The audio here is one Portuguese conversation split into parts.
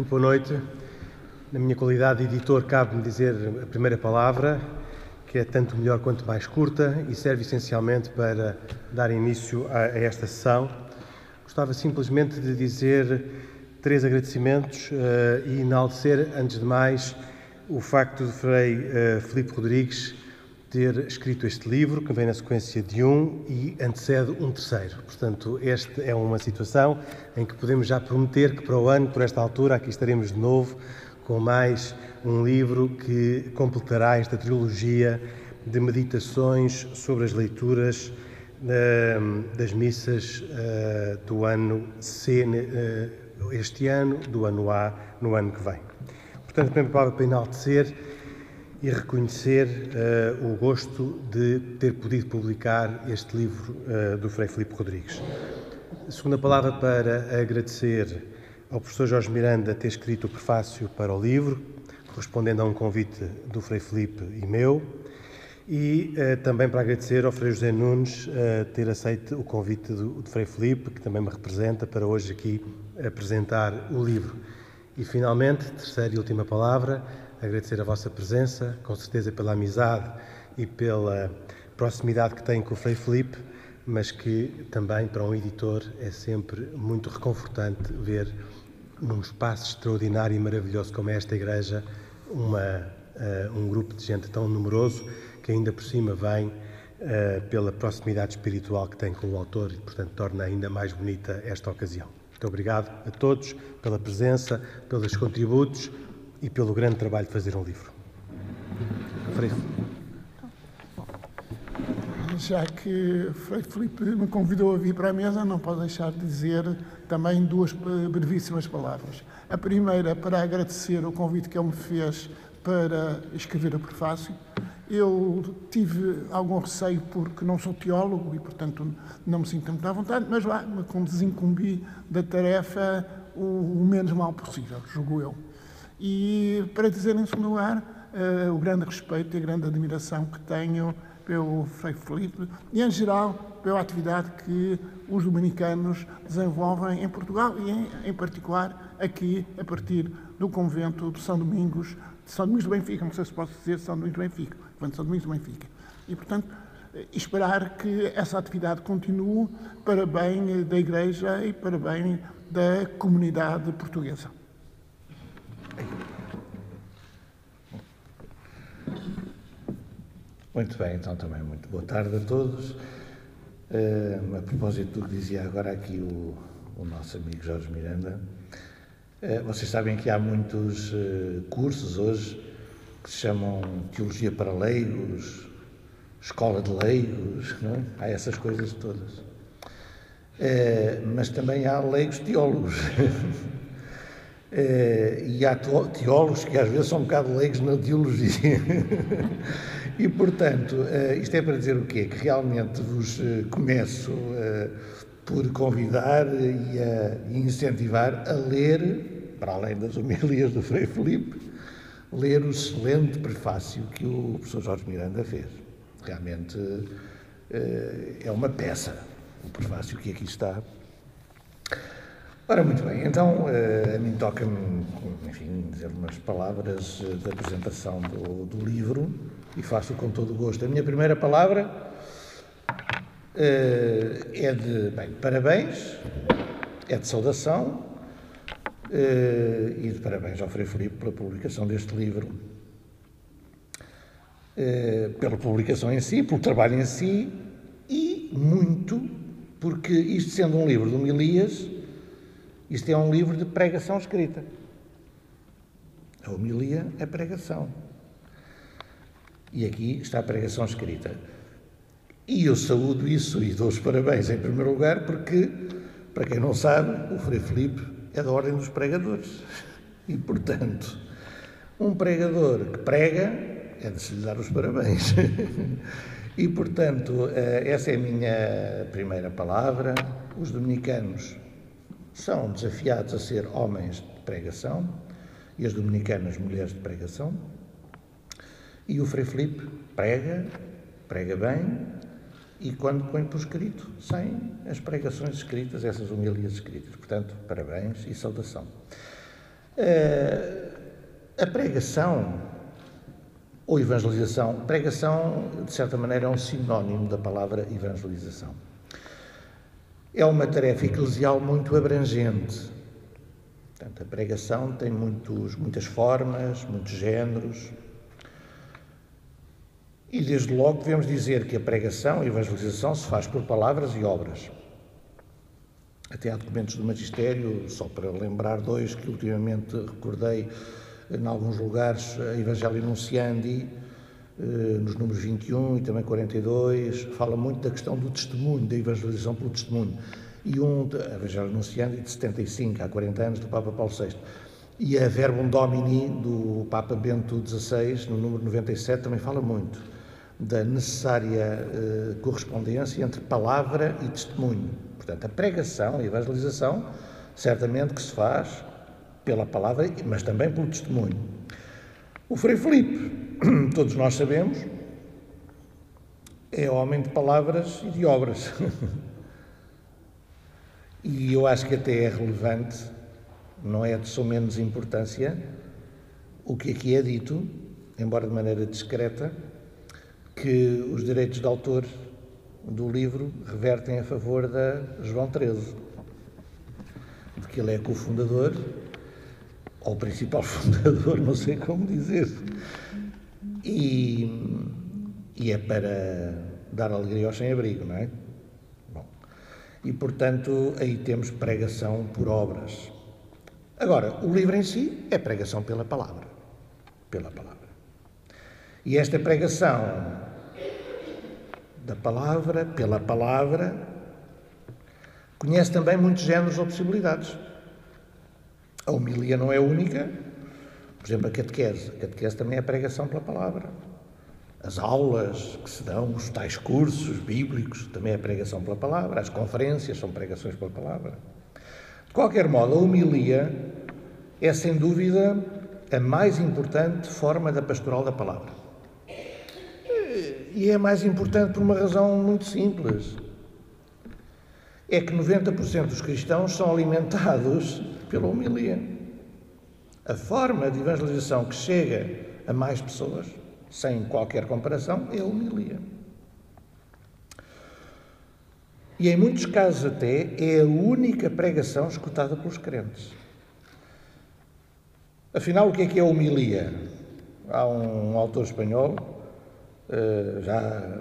Muito boa noite. Na minha qualidade de editor, cabe-me dizer a primeira palavra, que é tanto melhor quanto mais curta e serve essencialmente para dar início a esta sessão. Gostava simplesmente de dizer 3 agradecimentos e enaltecer, antes de mais, o facto de Frei Filipe Rodrigues ter escrito este livro, que vem na sequência de um e antecede um terceiro. Portanto, esta é uma situação em que podemos já prometer que para o ano, por esta altura, aqui estaremos de novo com mais um livro que completará esta trilogia de meditações sobre as leituras das missas do ano C este ano, do ano A no ano que vem. Portanto, primeiro palavra para enaltecer e reconhecer o gosto de ter podido publicar este livro do Frei Filipe Rodrigues. A segunda palavra para agradecer ao professor Jorge Miranda ter escrito o prefácio para o livro, correspondendo a um convite do Frei Filipe e meu, e também para agradecer ao Frei José Nunes ter aceito o convite do Frei Filipe, que também me representa, para hoje aqui apresentar o livro. E, finalmente, terceira e última palavra, agradecer a vossa presença, com certeza pela amizade e pela proximidade que tem com o Frei Filipe, mas que também para um editor é sempre muito reconfortante ver num espaço extraordinário e maravilhoso como é esta igreja um grupo de gente tão numeroso que ainda por cima vem pela proximidade espiritual que tem com o autor e, portanto, torna ainda mais bonita esta ocasião. Muito obrigado a todos pela presença, pelos contributos e pelo grande trabalho de fazer um livro. Frei Já que Frei Filipe me convidou a vir para a mesa, não posso deixar de dizer também 2 brevíssimas palavras. A primeira, para agradecer o convite que ele me fez para escrever o prefácio. Eu tive algum receio porque não sou teólogo e, portanto, não me sinto muito à vontade, mas lá me desincumbi da tarefa o menos mal possível, julgo eu. E para dizer, em segundo lugar, o grande respeito e a grande admiração que tenho pelo Frei Filipe e, em geral, pela atividade que os dominicanos desenvolvem em Portugal e, em particular, aqui, a partir do convento de São Domingos do Benfica, não sei se posso dizer São Domingos do Benfica, convento de São Domingos do Benfica. E, portanto, esperar que essa atividade continue para bem da Igreja e para bem da comunidade portuguesa. Muito bem, então também muito boa tarde a todos. A propósito do que dizia agora aqui o nosso amigo Jorge Miranda, vocês sabem que há muitos cursos hoje que se chamam Teologia para Leigos, Escola de Leigos, não é? Há essas coisas todas. Mas também há leigos teólogos. E há teólogos que às vezes são um bocado leigos na teologia. E, portanto, isto é para dizer o quê? Que realmente vos começo por convidar e incentivar a ler, para além das homilias do Frei Filipe, ler o excelente prefácio que o professor Jorge Miranda fez. Realmente é uma peça, o prefácio que aqui está. Ora, muito bem, então a mim toca-me, enfim, dizer umas palavras de apresentação do livro e faço com todo o gosto. A minha primeira palavra é de, parabéns, é de saudação e de parabéns ao Frei Filipe pela publicação deste livro. Pela publicação em si, pelo trabalho em si e muito, porque isto sendo um livro de homilias, isto é um livro de pregação escrita. A homilia é pregação. E aqui está a pregação escrita. E eu saúdo isso e dou os parabéns em primeiro lugar porque, para quem não sabe, o Frei Filipe é da ordem dos pregadores. E, portanto, um pregador que prega é de se lhe dar os parabéns. E, portanto, essa é a minha primeira palavra. Os dominicanos são desafiados a ser homens de pregação e as dominicanas mulheres de pregação. E o Frei Filipe prega bem e quando põe por escrito, saem as pregações escritas, essas homilias escritas. Portanto, parabéns e saudação. A pregação ou evangelização, pregação, de certa maneira, é um sinónimo da palavra evangelização. É uma tarefa eclesial muito abrangente. Portanto, a pregação tem muitas formas, muitos géneros. E, desde logo, devemos dizer que a pregação, a evangelização, se faz por palavras e obras. Até há documentos do magistério, só para lembrar dois que ultimamente recordei em alguns lugares, a Evangelii Nunciandi, nos números 21 e também 42, fala muito da questão do testemunho, da evangelização pelo testemunho. E a Evangelii Nunciandi de 75, há 40 anos, do Papa Paulo VI. E a Verbum Domini, do Papa Bento XVI, no número 97, também fala muito da necessária correspondência entre palavra e testemunho. Portanto, a pregação, a evangelização, certamente que se faz pela palavra, mas também pelo testemunho. O Frei Filipe, todos nós sabemos, é homem de palavras e de obras. E eu acho que até é relevante, não é de só menos importância, o que aqui é dito, embora de maneira discreta, que os direitos de autor do livro revertem a favor da João XIII, de que ele é cofundador, ou principal fundador, não sei como dizer, e é para dar alegria aos sem-abrigo, não é? Bom, e portanto aí temos pregação por obras. Agora, o livro em si é pregação pela palavra, e esta pregação da palavra, pela palavra, conhece também muitos géneros ou possibilidades. A homilia não é única. Por exemplo, a catequese também é pregação pela palavra. As aulas que se dão, os tais cursos bíblicos, também é pregação pela palavra. As conferências são pregações pela palavra. De qualquer modo, a homilia é, sem dúvida, a mais importante forma da pastoral da palavra. E é mais importante por uma razão muito simples. É que 90% dos cristãos são alimentados pela homilia. A forma de evangelização que chega a mais pessoas, sem qualquer comparação, é a homilia. E em muitos casos até é a única pregação escutada pelos crentes. Afinal, o que é a homilia? Há um autor espanhol,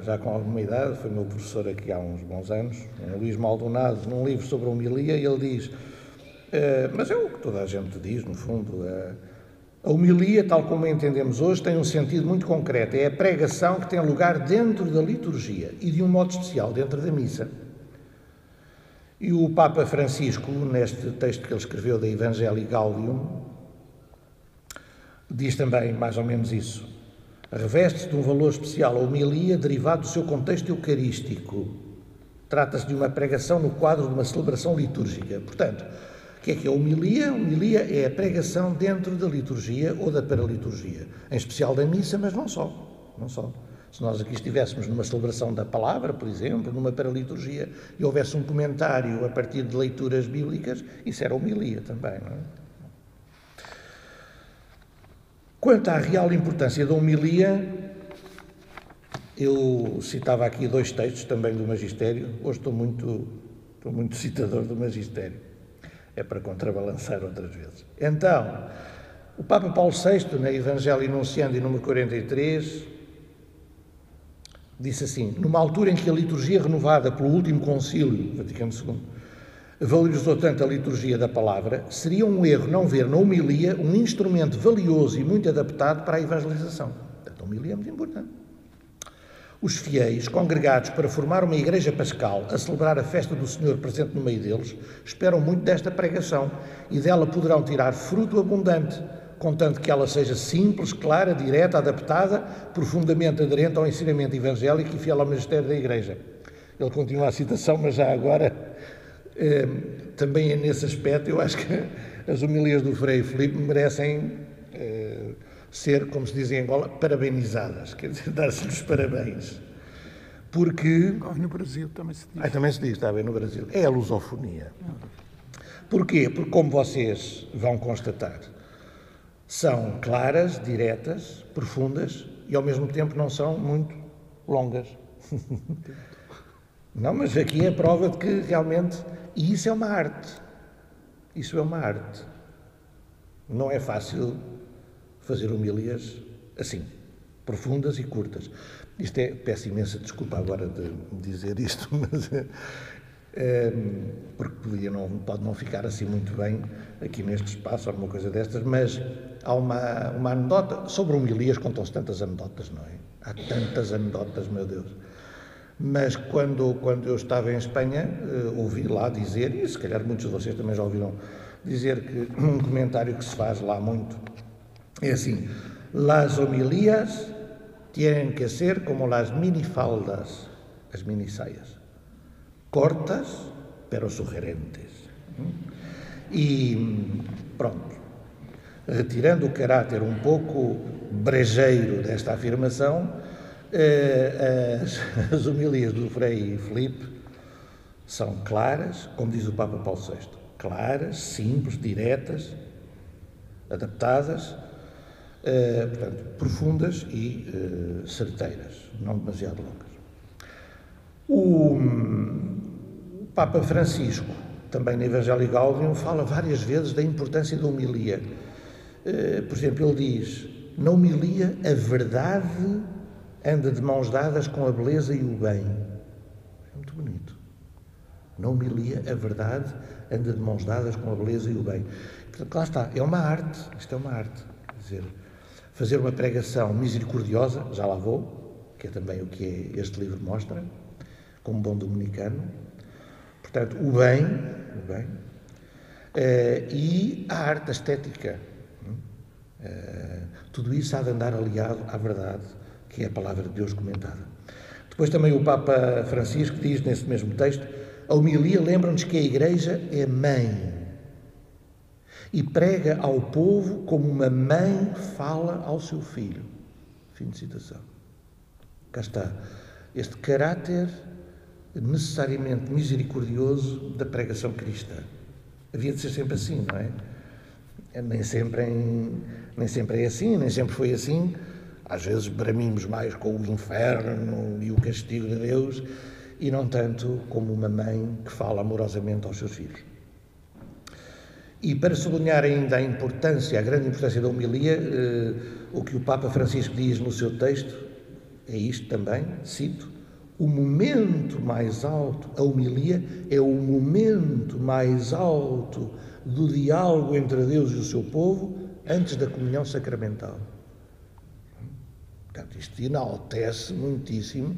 já com alguma idade, foi meu professor aqui há uns bons anos, Luís Maldonado, num livro sobre a homilia, ele diz, mas é o que toda a gente diz, no fundo, a homilia, tal como a entendemos hoje, tem um sentido muito concreto, é a pregação que tem lugar dentro da liturgia e de um modo especial, dentro da missa. E o Papa Francisco, neste texto que ele escreveu da Evangelii Gaudium, diz também mais ou menos isso. Reveste-se de um valor especial a homilia derivado do seu contexto eucarístico. Trata-se de uma pregação no quadro de uma celebração litúrgica. Portanto, o que é a homilia? A homilia é a pregação dentro da liturgia ou da paraliturgia, em especial da missa, mas não só. Não só. Se nós aqui estivéssemos numa celebração da palavra, por exemplo, numa paraliturgia, e houvesse um comentário a partir de leituras bíblicas, isso era homilia também, não é? Quanto à real importância da homilia, eu citava aqui dois textos também do Magistério. Hoje estou muito citador do Magistério. É para contrabalançar outras vezes. Então, o Papa Paulo VI, na Evangelii Nunciandi, número 43, disse assim, numa altura em que a liturgia renovada pelo último concílio, Vaticano II, valorizou tanto a liturgia da palavra, seria um erro não ver na homilia um instrumento valioso e muito adaptado para a evangelização. Portanto, a homilia é muito importante. Os fiéis, congregados para formar uma igreja pascal, a celebrar a festa do Senhor presente no meio deles, esperam muito desta pregação e dela poderão tirar fruto abundante, contanto que ela seja simples, clara, direta, adaptada, profundamente aderente ao ensinamento evangélico e fiel ao magistério da Igreja. Ele continua a citação, mas já agora... também é nesse aspecto, eu acho que as homilias do Frei Filipe merecem ser, como se diz em Angola, parabenizadas, quer dizer, dar-se-lhes parabéns. Porque... No Brasil também se diz. Também se diz, está bem, no Brasil. É a lusofonia. Porquê? Porque, como vocês vão constatar, São claras, diretas, profundas e ao mesmo tempo não são muito longas. Não, mas aqui é a prova de que realmente... E isso é uma arte. Isso é uma arte. Não é fácil fazer homilias assim, profundas e curtas. Peço imensa desculpa agora de dizer isto, mas... porque pode não ficar assim muito bem aqui neste espaço, alguma coisa destas, mas há uma anedota. Sobre homilias contam-se tantas anedotas, não é? Há tantas anedotas, meu Deus. Mas quando eu estava em Espanha, ouvi lá dizer, e se calhar muitos de vocês também já ouviram dizer, que um comentário que se faz lá muito é assim: las homilías tienen que ser como las minifaldas, as minissaias, cortas, pero sugerentes. E pronto, retirando o caráter um pouco brejeiro desta afirmação, as homilias do Frei Filipe são claras, como diz o Papa Paulo VI, claras, simples, diretas, adaptadas, portanto, profundas e certeiras, não demasiado longas. O Papa Francisco, também no Evangelii Gaudium, fala várias vezes da importância da homilia. Por exemplo, ele diz: na homilia a verdade anda de mãos dadas com a beleza e o bem. É muito bonito. Na homilia a verdade anda de mãos dadas com a beleza e o bem. Portanto, lá está, é uma arte, isto é uma arte. Quer dizer, fazer uma pregação misericordiosa, já lá vou, que é também o que este livro mostra, como bom dominicano. Portanto, o bem, e a arte, a estética. Tudo isso há de andar aliado à verdade, que é a palavra de Deus comentada. Depois também o Papa Francisco diz nesse mesmo texto: a homilia lembra-nos que a Igreja é mãe e prega ao povo como uma mãe fala ao seu filho. Fim de citação. Cá está este caráter necessariamente misericordioso da pregação cristã. Havia de ser sempre assim, não é? Nem sempre é assim, nem sempre foi assim. Às vezes bramimos mais com o inferno e o castigo de Deus e não tanto como uma mãe que fala amorosamente aos seus filhos. E para sublinhar ainda a grande importância da homilia, o que o Papa Francisco diz no seu texto é isto também, cito: o momento mais alto, a homilia é o momento mais alto do diálogo entre Deus e o seu povo antes da comunhão sacramental. Portanto, isto enaltece muitíssimo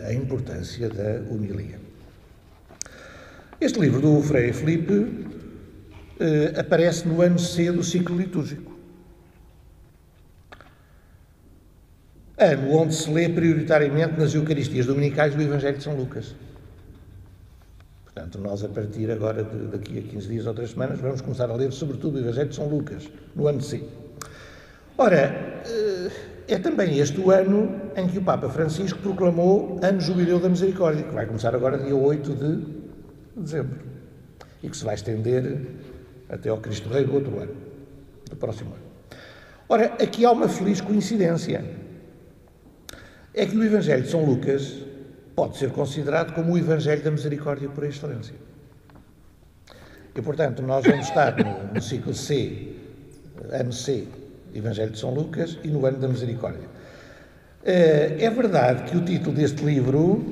a importância da homilia. Este livro do Frei Filipe aparece no ano C do ciclo litúrgico. Ano onde se lê prioritariamente nas Eucaristias dominicais o Evangelho de São Lucas. Portanto, nós a partir agora, daqui a 15 dias ou 3 semanas, vamos começar a ler sobretudo o Evangelho de São Lucas, no ano C. Ora, é também este o ano em que o Papa Francisco proclamou Ano Jubileu da Misericórdia, que vai começar agora dia 8 de dezembro e que se vai estender até ao Cristo Rei do outro ano, do próximo ano. Ora, aqui há uma feliz coincidência. É que o Evangelho de São Lucas pode ser considerado como o Evangelho da Misericórdia por excelência. E, portanto, nós vamos estar no ciclo C, ano C, Evangelho de São Lucas, e no ano da Misericórdia. É verdade que o título deste livro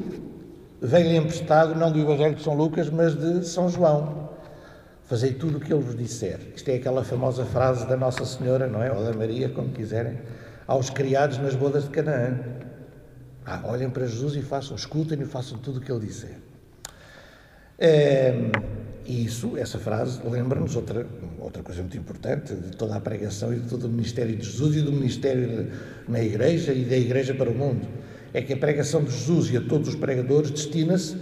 veio emprestado não do Evangelho de São Lucas, mas de São João. Fazei tudo o que ele vos disser. Isto é aquela famosa frase da Nossa Senhora, não é? Ou da Maria, como quiserem, aos criados nas bodas de Canaã. Olhem para Jesus e escutem e façam tudo o que ele disser. E essa frase lembra-nos outra coisa muito importante de toda a pregação e de todo o ministério de Jesus e do ministério na Igreja e da Igreja para o mundo. É que a pregação de Jesus e a todos os pregadores destina-se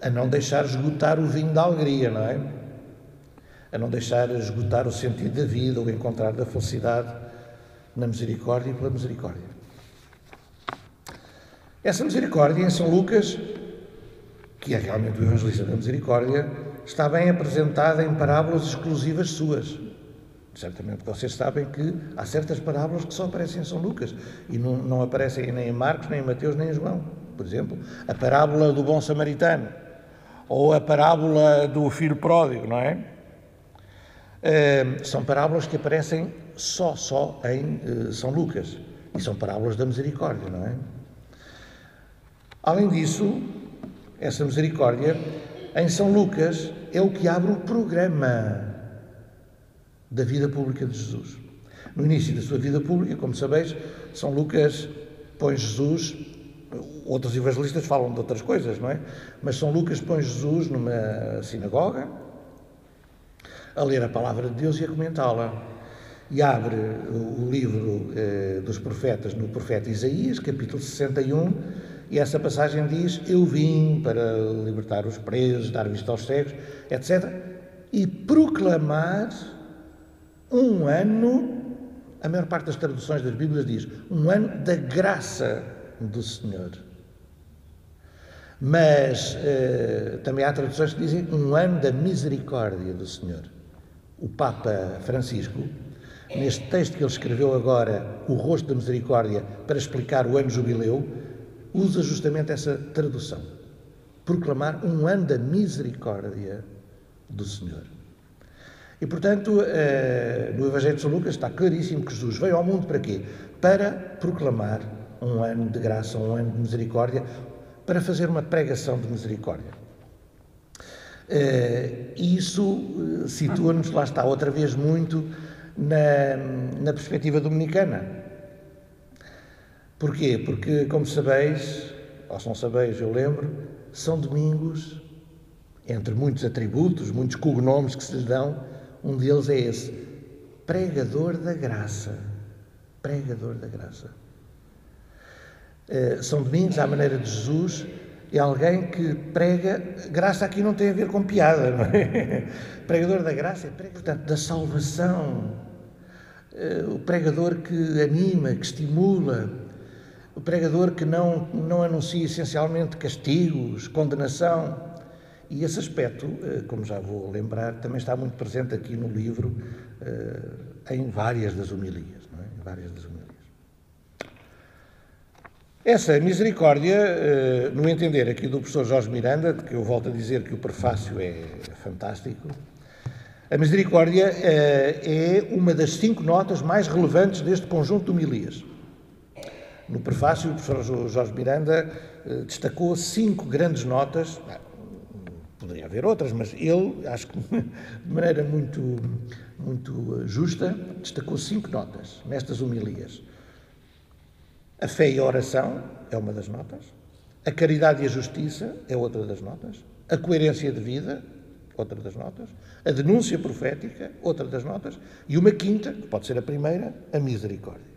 a não deixar esgotar o vinho da alegria, não é? A não deixar esgotar o sentido da vida ou encontrar da felicidade na misericórdia e pela misericórdia. Essa misericórdia em São Lucas, que é realmente o evangelista da misericórdia, está bem apresentada em parábolas exclusivas suas. Certamente vocês sabem que há certas parábolas que só aparecem em São Lucas e não aparecem nem em Marcos, nem em Mateus, nem em João. Por exemplo, a parábola do bom samaritano ou a parábola do filho pródigo, não é? São parábolas que aparecem só em São Lucas e são parábolas da misericórdia, não é? Além disso, essa misericórdia em São Lucas é o que abre o programa da vida pública de Jesus. No início da sua vida pública, como sabeis, São Lucas põe Jesus, outros evangelistas falam de outras coisas, não é? Mas São Lucas põe Jesus numa sinagoga, a ler a palavra de Deus e a comentá-la. E abre o livro dos profetas no profeta Isaías, capítulo 61, e essa passagem diz: eu vim para libertar os presos, dar vista aos cegos, etc. E proclamar um ano, a maior parte das traduções das Bíblias diz, um ano da graça do Senhor. Mas também há traduções que dizem um ano da misericórdia do Senhor. O Papa Francisco, neste texto que ele escreveu agora, O Rosto da Misericórdia, para explicar o ano jubileu, usa justamente essa tradução. Proclamar um ano da misericórdia do Senhor. E, portanto, no Evangelho de São Lucas está claríssimo que Jesus veio ao mundo para quê? Para proclamar um ano de graça, um ano de misericórdia, para fazer uma pregação de misericórdia. E isso situa-nos, lá está, outra vez muito na perspectiva dominicana. Porquê? Porque, como sabeis, ou se não sabeis, eu lembro, São Domingos, entre muitos atributos, muitos cognomes que se lhe dão, um deles é esse, pregador da graça. Pregador da graça. São Domingos, à maneira de Jesus, é alguém que prega, graça aqui não tem a ver com piada, não é? Pregador da graça é pregador, portanto, da salvação. O pregador que anima, que estimula, o pregador que não anuncia essencialmente castigos, condenação. E esse aspecto, como já vou lembrar, também está muito presente aqui no livro, em várias das homilias, não é? Em várias das homilias. Essa misericórdia, no entender aqui do professor Jorge Miranda, que eu volto a dizer que o prefácio é fantástico, a misericórdia é uma das 5 notas mais relevantes deste conjunto de homilias. No prefácio, o professor Jorge Miranda destacou 5 grandes notas. Poderia haver outras, mas ele, acho que de maneira muito justa, destacou 5 notas nestas homilias. A fé e a oração é uma das notas, a caridade e a justiça é outra das notas, a coerência de vida, outra das notas, a denúncia profética, outra das notas, e uma quinta, que pode ser a primeira, a misericórdia.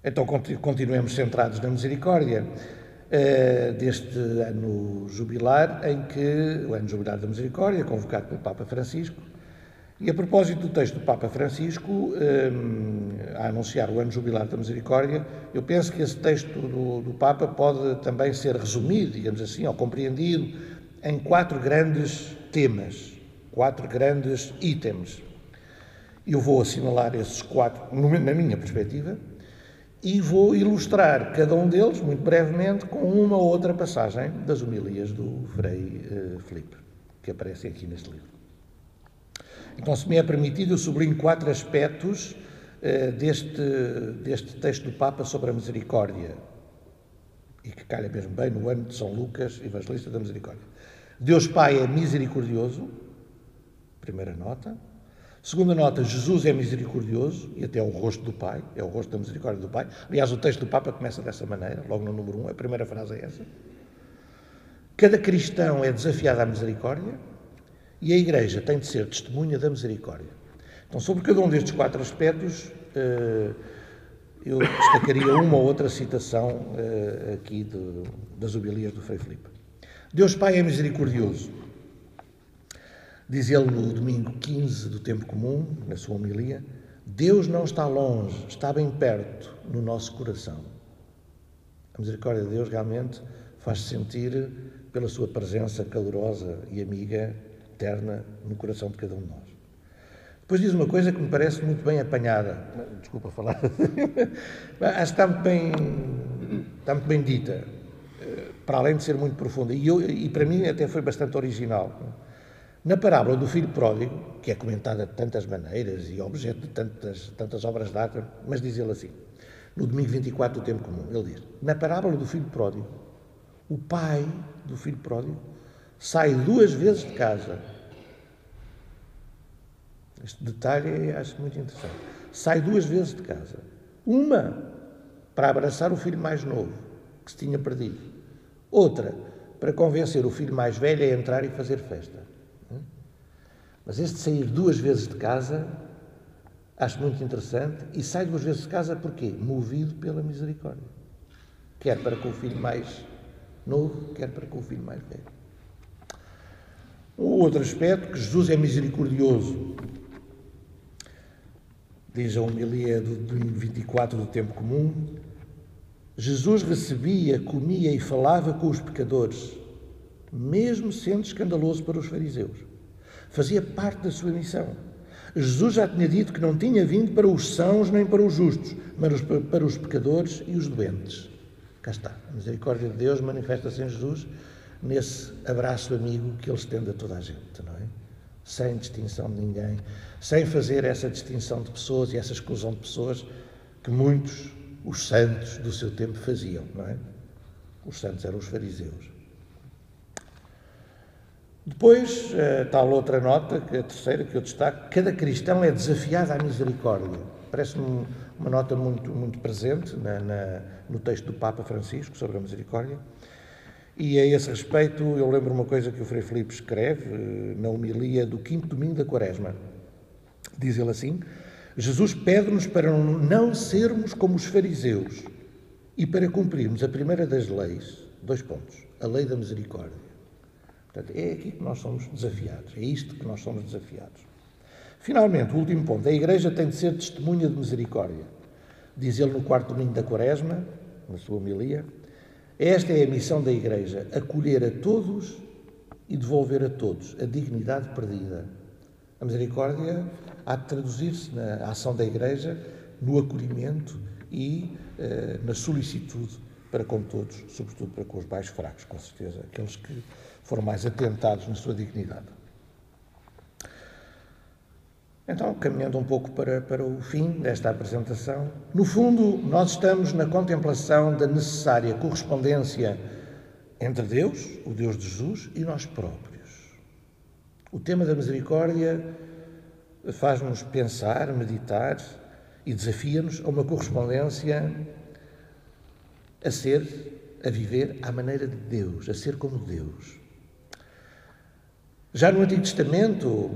Então continuemos centrados na misericórdia deste ano jubilar, o ano jubilar da misericórdia, convocado pelo Papa Francisco. E a propósito do texto do Papa Francisco, a anunciar o ano jubilar da misericórdia, eu penso que esse texto do Papa pode também ser resumido, digamos assim, ou compreendido em 4 grandes temas, 4 grandes itens. Eu vou assinalar esses 4, na minha perspectiva, e vou ilustrar cada um deles, muito brevemente, com uma ou outra passagem das homilias do Frei Filipe, que aparecem aqui neste livro. Então, se me é permitido, eu sublinho 4 aspectos deste texto do Papa sobre a misericórdia, e que calha mesmo bem no ano de São Lucas, evangelista da misericórdia. Deus Pai é misericordioso, primeira nota. Segunda nota, Jesus é misericordioso, e até é o rosto do Pai, é o rosto da misericórdia do Pai. Aliás, o texto do Papa começa dessa maneira, logo no número 1, a primeira frase é essa. Cada cristão é desafiado à misericórdia, e a Igreja tem de ser testemunha da misericórdia. Então, sobre cada um destes 4 aspectos, eu destacaria uma ou outra citação aqui das homilias do Frei Filipe. Deus Pai é misericordioso. Diz ele no domingo 15 do tempo comum, na sua homilia, Deus não está longe, está bem perto no nosso coração. A misericórdia de Deus realmente faz-se sentir pela sua presença calorosa e amiga, eterna, no coração de cada um de nós. Depois diz uma coisa que me parece muito bem apanhada. Desculpa falar. Acho que está muito bem dita, para além de ser muito profunda. E para mim até foi bastante original. Na parábola do filho pródigo, que é comentada de tantas maneiras e objeto de tantas obras de arte, mas diz ele assim, no domingo 24 do tempo comum, ele diz, na parábola do filho pródigo, o pai do filho pródigo sai 2 vezes de casa. Este detalhe acho muito interessante. Sai 2 vezes de casa. Uma para abraçar o filho mais novo, que se tinha perdido. Outra para convencer o filho mais velho a entrar e fazer festa. Mas este sair 2 vezes de casa acho muito interessante. E sai 2 vezes de casa porquê? Movido pela misericórdia. Quer para com o filho mais novo, quer para com o filho mais velho. Um outro aspecto, que Jesus é misericordioso. Diz a homilia do domingo 24 do tempo comum, Jesus recebia, comia e falava com os pecadores, mesmo sendo escandaloso para os fariseus. Fazia parte da sua missão. Jesus já tinha dito que não tinha vindo para os sãos nem para os justos, mas para os pecadores e os doentes. Cá está. A misericórdia de Deus manifesta-se em Jesus nesse abraço amigo que ele estende a toda a gente, não é? Sem distinção de ninguém, sem fazer essa distinção de pessoas e essa exclusão de pessoas que muitos, os santos do seu tempo, faziam, não é? Os santos eram os fariseus. Depois, tal outra nota, que a terceira que eu destaco, cada cristão é desafiado à misericórdia. Parece-me uma nota muito presente no texto do Papa Francisco sobre a misericórdia. E a esse respeito, eu lembro uma coisa que o Frei Filipe escreve na homilia do 5º domingo da Quaresma. Diz ele assim, Jesus pede-nos para não sermos como os fariseus e para cumprirmos a primeira das leis, 2 pontos, a lei da misericórdia. Portanto, é aqui que nós somos desafiados, é isto que nós somos desafiados. Finalmente, o último ponto, a Igreja tem de ser testemunha de misericórdia. Diz ele no 4º domingo da Quaresma, na sua homilia, esta é a missão da Igreja, acolher a todos e devolver a todos a dignidade perdida. A misericórdia há de traduzir-se na ação da Igreja, no acolhimento e na solicitude para com todos, sobretudo para com os mais fracos, com certeza, aqueles que foram mais atentados na sua dignidade. Então, caminhando um pouco para o fim desta apresentação, no fundo, nós estamos na contemplação da necessária correspondência entre Deus, o Deus de Jesus, e nós próprios. O tema da misericórdia faz-nos pensar, meditar e desafia-nos a uma correspondência a viver à maneira de Deus, a ser como Deus. Já no Antigo Testamento,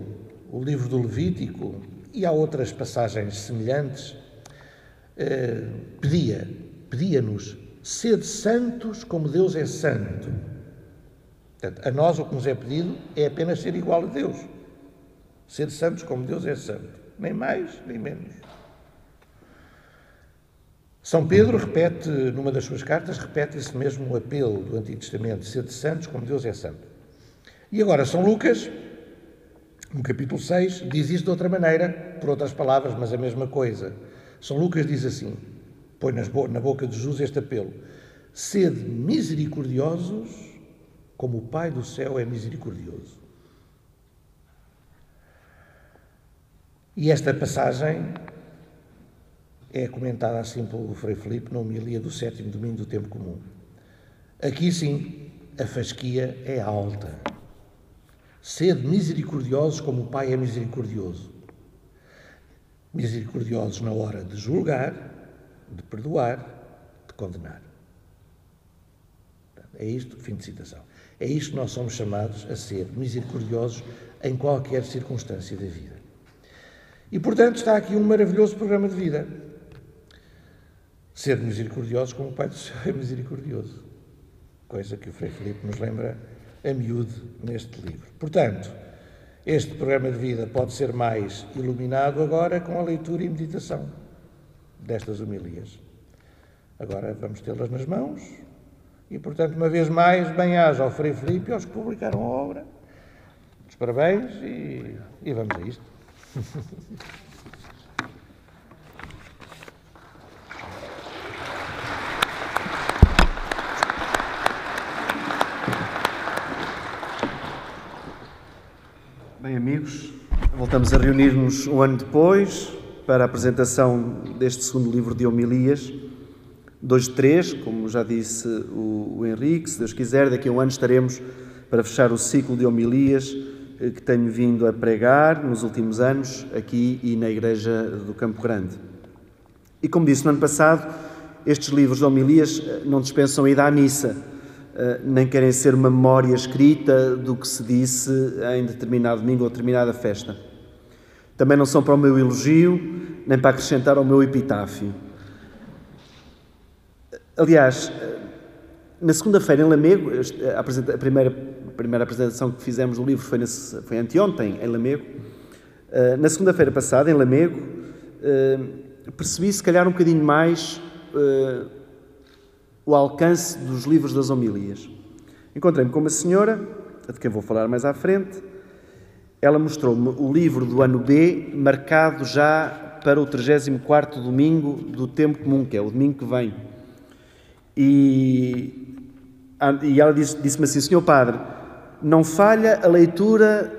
o livro do Levítico, e há outras passagens semelhantes, pedia-nos, sede santos como Deus é santo. Portanto, a nós o que nos é pedido é apenas ser igual a Deus. Ser santos como Deus é santo. Nem mais, nem menos. São Pedro repete, numa das suas cartas, repete esse mesmo apelo do Antigo Testamento, sede santos como Deus é santo. E agora São Lucas, no capítulo 6, diz isto de outra maneira, por outras palavras, mas a mesma coisa. São Lucas diz assim, põe na boca de Jesus este apelo, sede misericordiosos como o Pai do céu é misericordioso. E esta passagem é comentada assim pelo Frei Filipe na homilia do 7º domingo do tempo comum. Aqui sim, a fasquia é alta. Sede misericordiosos como o Pai é misericordioso. Misericordiosos na hora de julgar, de perdoar, de condenar. É isto, fim de citação. É isto que nós somos chamados a ser, misericordiosos em qualquer circunstância da vida. E, portanto, está aqui um maravilhoso programa de vida. Ser misericordiosos como o Pai do Céu é misericordioso. Coisa que o Frei Filipe nos lembra a miúde neste livro. Portanto, este programa de vida pode ser mais iluminado agora com a leitura e meditação destas homilias. Agora vamos tê-las nas mãos e, portanto, uma vez mais, bem-aja ao Frei Filipe e aos que publicaram a obra. Os parabéns e vamos a isto. Bem, amigos, voltamos a reunir-nos um ano depois para a apresentação deste segundo livro de homilias, 2 de 3, como já disse o Henrique. Se Deus quiser, daqui a um ano estaremos para fechar o ciclo de homilias que tenho vindo a pregar nos últimos anos, aqui e na Igreja do Campo Grande. E como disse no ano passado, estes livros de homilias não dispensam a ida à missa, nem querem ser uma memória escrita do que se disse em determinado domingo ou determinada festa. Também não são para o meu elogio, nem para acrescentar ao meu epitáfio. Aliás, na segunda-feira em Lamego, a primeira apresentação que fizemos do livro foi anteontem, em Lamego. Na segunda-feira passada, em Lamego, percebi se calhar um bocadinho mais o alcance dos livros das homilias. Encontrei-me com uma senhora, de quem vou falar mais à frente. Ela mostrou-me o livro do ano B, marcado já para o 34º domingo do tempo comum, que é o domingo que vem. E ela disse-me assim: Senhor Padre, não falha a leitura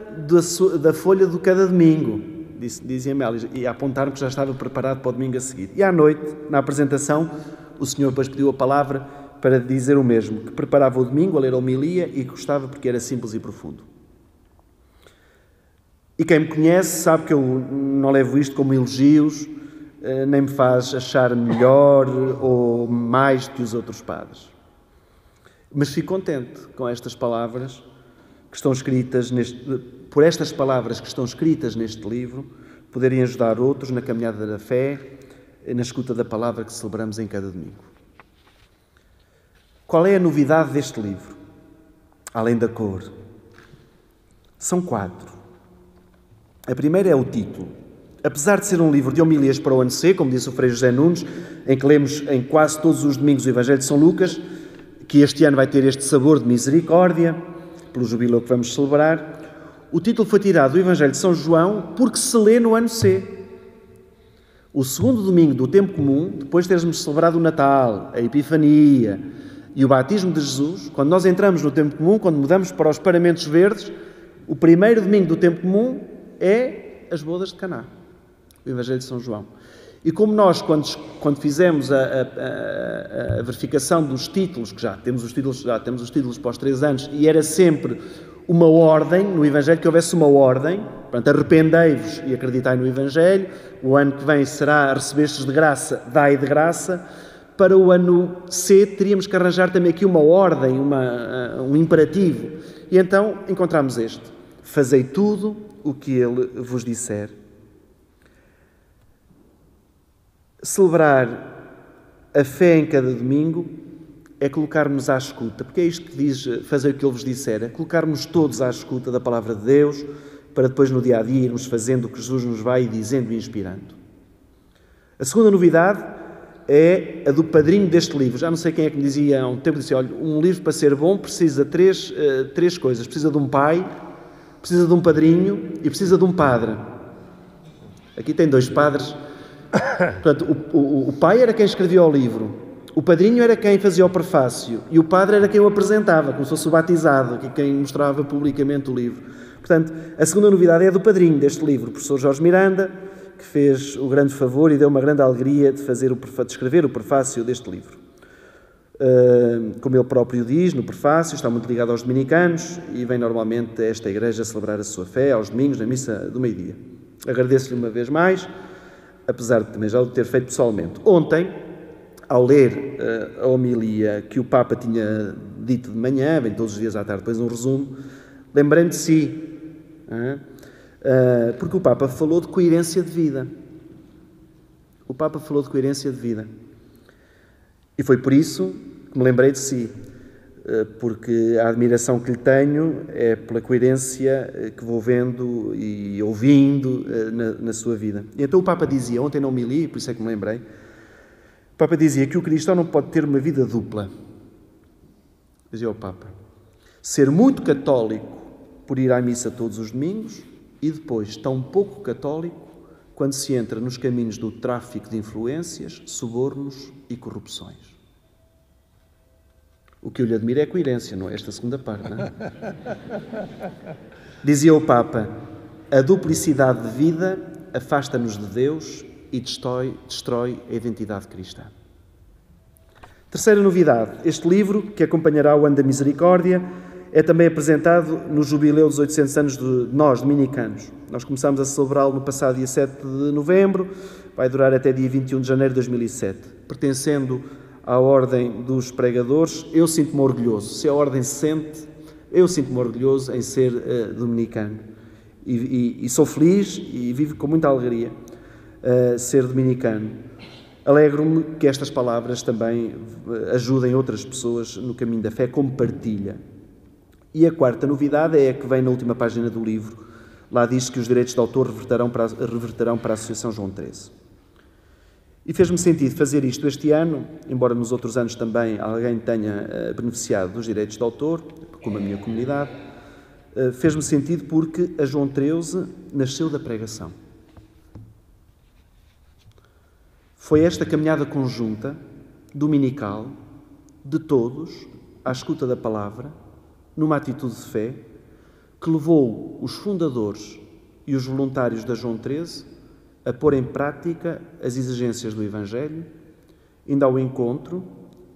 da folha do cada domingo, dizia-me ela, e a apontar-me que já estava preparado para o domingo a seguir. E à noite, na apresentação, o Senhor depois pediu a palavra para dizer o mesmo, que preparava o domingo a ler a homilia e que gostava porque era simples e profundo. E quem me conhece sabe que eu não levo isto como elogios, nem me faz achar melhor ou mais que os outros padres. Mas fico contente com estas palavras que estão escritas por estas palavras que estão escritas neste livro, poderem ajudar outros na caminhada da fé, na escuta da palavra que celebramos em cada domingo. Qual é a novidade deste livro? Além da cor. São 4. A primeira é o título. Apesar de ser um livro de homilias para o ano C, como disse o Frei José Nunes, em que lemos em quase todos os domingos o Evangelho de São Lucas, que este ano vai ter este sabor de misericórdia, pelo jubileu que vamos celebrar, o título foi tirado do Evangelho de São João porque se lê no ano C. O segundo domingo do tempo comum, depois de termos celebrado o Natal, a Epifania e o batismo de Jesus, quando nós entramos no tempo comum, quando mudamos para os paramentos verdes, o primeiro domingo do tempo comum é as bodas de Caná, o Evangelho de São João. E como nós, quando fizemos a verificação dos títulos, que já temos os títulos para os 3 anos, e era sempre uma ordem, no Evangelho, que houvesse uma ordem, portanto, arrependei-vos e acreditai no Evangelho, o ano que vem será recebestes de graça, dai de graça. Para o ano C teríamos que arranjar também aqui uma ordem, um imperativo. E então encontramos este: fazei tudo o que ele vos disser. Celebrar a fé em cada domingo é colocar-nos à escuta, porque é isto que diz fazer o que ele vos disser, é colocar-nos todos à escuta da palavra de Deus, para depois no dia-a-dia irmos fazendo o que Jesus nos vai dizendo e inspirando. A segunda novidade é a do padrinho deste livro. Já não sei quem é que me dizia há um tempo, disse: olha, um livro para ser bom precisa de três coisas. Precisa de um pai, precisa de um padrinho e precisa de um padre. Aqui tem 2 padres. Portanto, o pai era quem escrevia o livro, o padrinho era quem fazia o prefácio e o padre era quem o apresentava, como se fosse o batizado, quem mostrava publicamente o livro. Portanto, a segunda novidade é a do padrinho deste livro, o professor Jorge Miranda, que fez o grande favor e deu uma grande alegria de escrever o prefácio deste livro. Como ele próprio diz no prefácio, está muito ligado aos dominicanos e vem normalmente a esta igreja celebrar a sua fé aos domingos na missa do meio-dia. Agradeço-lhe uma vez mais, apesar de também já o ter feito pessoalmente. Ontem, ao ler a homilia que o Papa tinha dito de manhã, vem todos os dias à tarde, depois um resumo, lembrei-me de si, porque o Papa falou de coerência de vida. O Papa falou de coerência de vida. E foi por isso que me lembrei de si, porque a admiração que lhe tenho é pela coerência que vou vendo e ouvindo na sua vida. E então o Papa dizia, ontem não me li, por isso é que me lembrei, o Papa dizia que o cristão não pode ter uma vida dupla. Dizia o Papa, ser muito católico por ir à missa todos os domingos e depois tão pouco católico quando se entra nos caminhos do tráfico de influências, subornos e corrupções. O que eu lhe admiro é a coerência, não é esta segunda parte, não é? Dizia o Papa, a duplicidade de vida afasta-nos de Deus e destrói a identidade cristã. Terceira novidade, este livro, que acompanhará o Ano da Misericórdia, é também apresentado no jubileu dos 800 anos de nós, dominicanos. Nós começámos a celebrá-lo no passado dia 7 de novembro, vai durar até dia 21 de janeiro de 2007. Pertencendo à Ordem dos Pregadores, eu sinto-me orgulhoso. Se a Ordem se sente, eu sinto-me orgulhoso em ser dominicano. E sou feliz e vivo com muita alegria ser dominicano. Alegro-me que estas palavras também ajudem outras pessoas no caminho da fé, como partilha. E a quarta novidade é a que vem na última página do livro. Lá diz que os direitos de autor reverterão para a Associação João XIII. E fez-me sentido fazer isto este ano, embora nos outros anos também alguém tenha beneficiado dos direitos de autor, como a minha comunidade, fez-me sentido porque a João XIII nasceu da pregação. Foi esta caminhada conjunta, dominical, de todos, à escuta da palavra, numa atitude de fé, que levou os fundadores e os voluntários da João XIII a pôr em prática as exigências do Evangelho, indo ao encontro,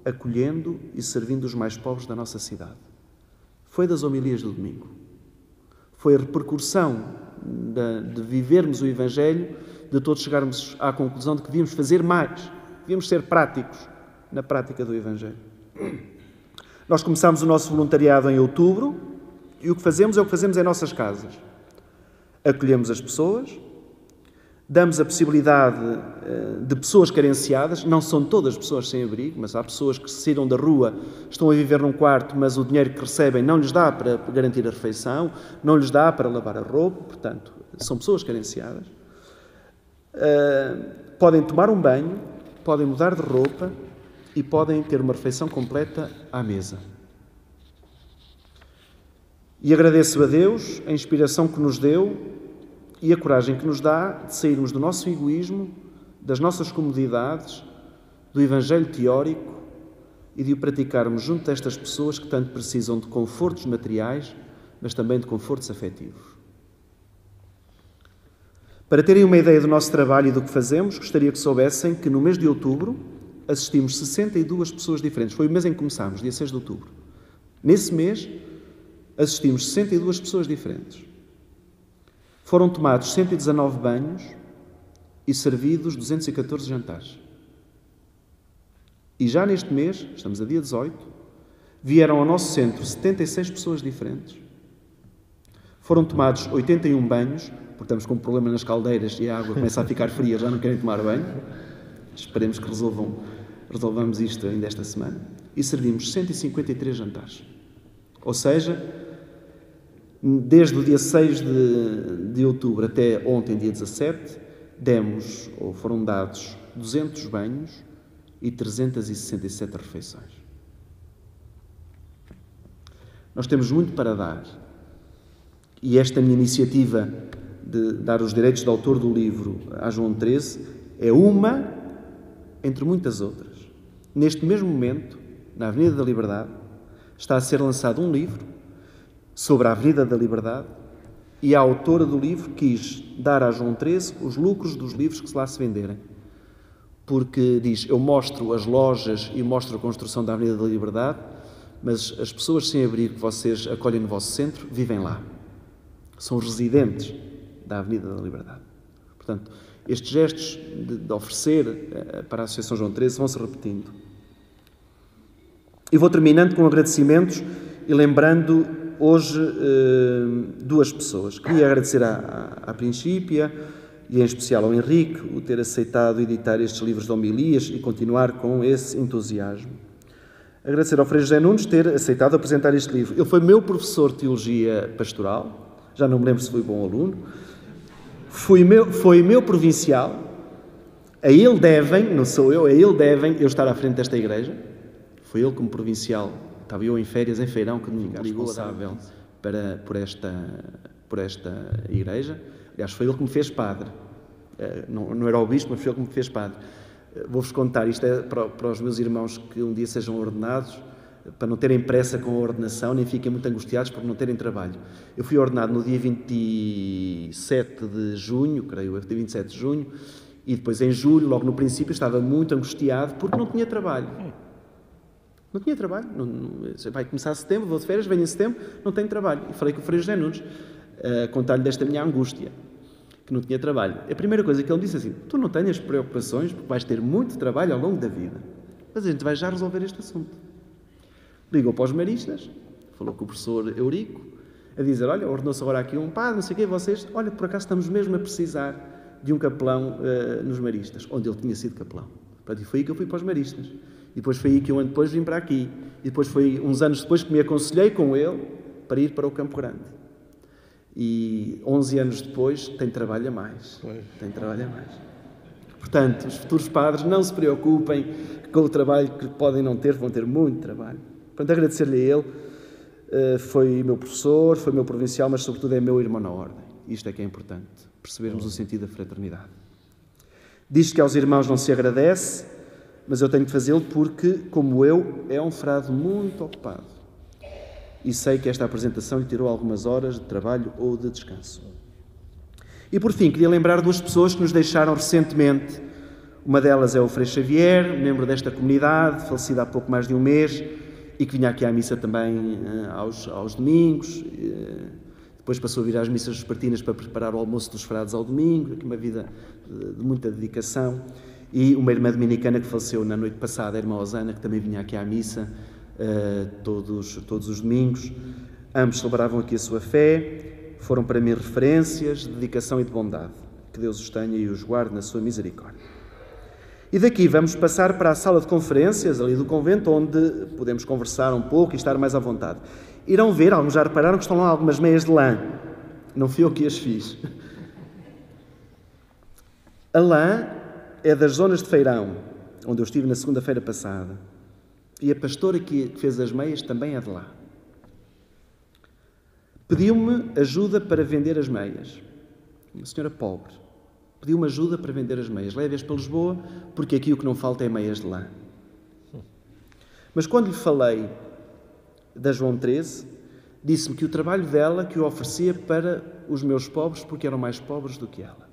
acolhendo e servindo os mais pobres da nossa cidade. Foi das homilias do domingo. Foi a repercussão de vivermos o Evangelho, de todos chegarmos à conclusão de que devíamos fazer mais, devíamos ser práticos na prática do Evangelho. Nós começámos o nosso voluntariado em outubro e o que fazemos é o que fazemos em nossas casas. Acolhemos as pessoas, damos a possibilidade de pessoas carenciadas, não são todas pessoas sem abrigo, mas há pessoas que se saíram da rua, estão a viver num quarto, mas o dinheiro que recebem não lhes dá para garantir a refeição, não lhes dá para lavar a roupa, portanto, são pessoas carenciadas. Podem tomar um banho, podem mudar de roupa e podem ter uma refeição completa à mesa. E agradeço a Deus a inspiração que nos deu e a coragem que nos dá de sairmos do nosso egoísmo, das nossas comodidades, do Evangelho teórico e de o praticarmos junto destas pessoas que tanto precisam de confortos materiais, mas também de confortos afetivos. Para terem uma ideia do nosso trabalho e do que fazemos, gostaria que soubessem que no mês de outubro assistimos 62 pessoas diferentes. Foi o mês em que começámos, dia 6 de outubro. Nesse mês, assistimos 62 pessoas diferentes. Foram tomados 119 banhos e servidos 214 jantares. E já neste mês, estamos a dia 18, vieram ao nosso centro 76 pessoas diferentes. Foram tomados 81 banhos, porque estamos com um problema nas caldeiras e a água começa a ficar fria, já não querem tomar banho. Esperemos que resolvamos isto ainda esta semana. E servimos 153 jantares. Ou seja, desde o dia 6 de outubro até ontem, dia 17, foram dados 200 banhos e 367 refeições. Nós temos muito para dar. E esta minha iniciativa de dar os direitos de autor do livro a João XIII é uma entre muitas outras. Neste mesmo momento, na Avenida da Liberdade, está a ser lançado um livro sobre a Avenida da Liberdade e a autora do livro quis dar a João XIII os lucros dos livros que lá se venderem. Porque diz, eu mostro as lojas e mostro a construção da Avenida da Liberdade, mas as pessoas sem abrigo que vocês acolhem no vosso centro vivem lá. São os residentes da Avenida da Liberdade. Portanto, estes gestos de oferecer para a Associação João XIII vão-se repetindo. E vou terminando com agradecimentos e lembrando hoje duas pessoas. Queria agradecer à Princípia e em especial ao Henrique o ter aceitado editar estes livros de homilias e continuar com esse entusiasmo. Agradecer ao Frei José Nunes ter aceitado apresentar este livro. Ele foi meu professor de Teologia Pastoral, já não me lembro se fui bom aluno, foi meu provincial, a ele devem, não sou eu, a ele devem eu estar à frente desta igreja. Foi ele como provincial, estava eu em férias em Feirão, que me ligou responsável por por esta igreja. Aliás, foi ele que me fez padre. Não era o bispo, mas foi ele que me fez padre. Vou-vos contar, isto é para os meus irmãos que um dia sejam ordenados, para não terem pressa com a ordenação, nem fiquem muito angustiados por não terem trabalho. Eu fui ordenado no dia 27 de junho, creio, dia 27 de junho, e depois em julho, logo no princípio, estava muito angustiado porque não tinha trabalho. Não tinha trabalho. Vai começar setembro, vou de férias, venho em setembro, não tenho trabalho. E falei com o Frei José Nunes, contar-lhe desta minha angústia, que não tinha trabalho. A primeira coisa que ele disse assim: tu não tenhas preocupações, porque vais ter muito trabalho ao longo da vida. Mas a gente vai já resolver este assunto. Ligou para os maristas, falou com o professor Eurico, a dizer: olha, ordenou-se agora aqui um padre, não sei o quê, vocês, olha, por acaso estamos mesmo a precisar de um capelão nos maristas, onde ele tinha sido capelão. E foi aí que eu fui para os maristas. E depois foi aí que um ano depois vim para aqui. E depois foi uns anos depois que me aconselhei com ele para ir para o Campo Grande. E 11 anos depois tem trabalho a mais. Tem trabalho a mais. Portanto, os futuros padres não se preocupem com o trabalho que podem não ter, vão ter muito trabalho. Portanto, agradecer-lhe a ele. Foi meu professor, foi meu provincial, mas sobretudo é meu irmão na ordem. Isto é que é importante, percebermos o sentido da fraternidade. Diz que aos irmãos não se agradece, mas eu tenho que fazê-lo porque, como eu, é um frade muito ocupado. E sei que esta apresentação lhe tirou algumas horas de trabalho ou de descanso. E, por fim, queria lembrar duas pessoas que nos deixaram recentemente. Uma delas é o Frei Xavier, membro desta comunidade, falecido há pouco mais de um mês, e que vinha aqui à missa também aos domingos. Depois passou a vir às missas vespertinas para preparar o almoço dos frades ao domingo, aqui uma vida de muita dedicação. E uma irmã dominicana que faleceu na noite passada, a irmã Osana, que também vinha aqui à missa todos os domingos. Ambos celebravam aqui a sua fé, foram para mim referências de dedicação e de bondade. Que Deus os tenha e os guarde na sua misericórdia. E daqui vamos passar para a sala de conferências, ali do convento, onde podemos conversar um pouco e estar mais à vontade. Irão ver, alguns já repararam que estão lá algumas meias de lã. Não fui eu que as fiz. A lã é das zonas de Feirão, onde eu estive na segunda-feira passada. E a pastora que fez as meias também é de lá. Pediu-me ajuda para vender as meias. Uma senhora pobre. Pediu-me ajuda para vender as meias. Leve-as para Lisboa, porque aqui o que não falta é meias de lã. Mas quando lhe falei da João 13, disse-me que o trabalho dela que o oferecia para os meus pobres, porque eram mais pobres do que ela.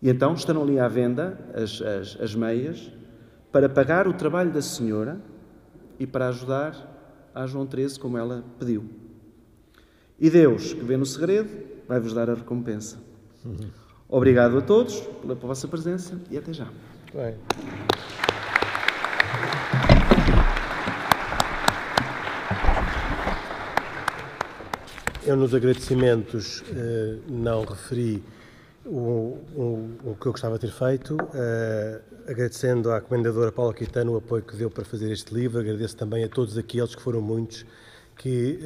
E então estão ali à venda as meias para pagar o trabalho da senhora e para ajudar a João 13, como ela pediu. E Deus, que vê no segredo, vai-vos dar a recompensa. Obrigado a todos pela vossa presença e até já. Bem. Eu nos agradecimentos não referi o que eu gostava de ter feito, agradecendo à Comendadora Paula Caetano o apoio que deu para fazer este livro. Agradeço também a todos aqueles que foram muitos, que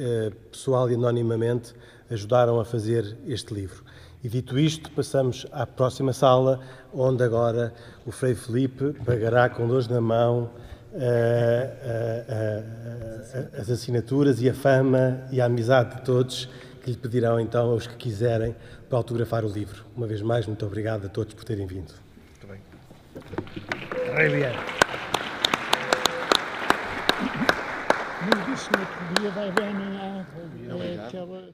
pessoal e anonimamente ajudaram a fazer este livro. E dito isto, passamos à próxima sala, onde agora o Frei Filipe pagará com dores na mão as assinaturas e a fama e a amizade de todos que lhe pedirão então aos que quiserem para autografar o livro. Uma vez mais, muito obrigado a todos por terem vindo. Muito bem. Como disse no outro dia, vai haver amanhã aquela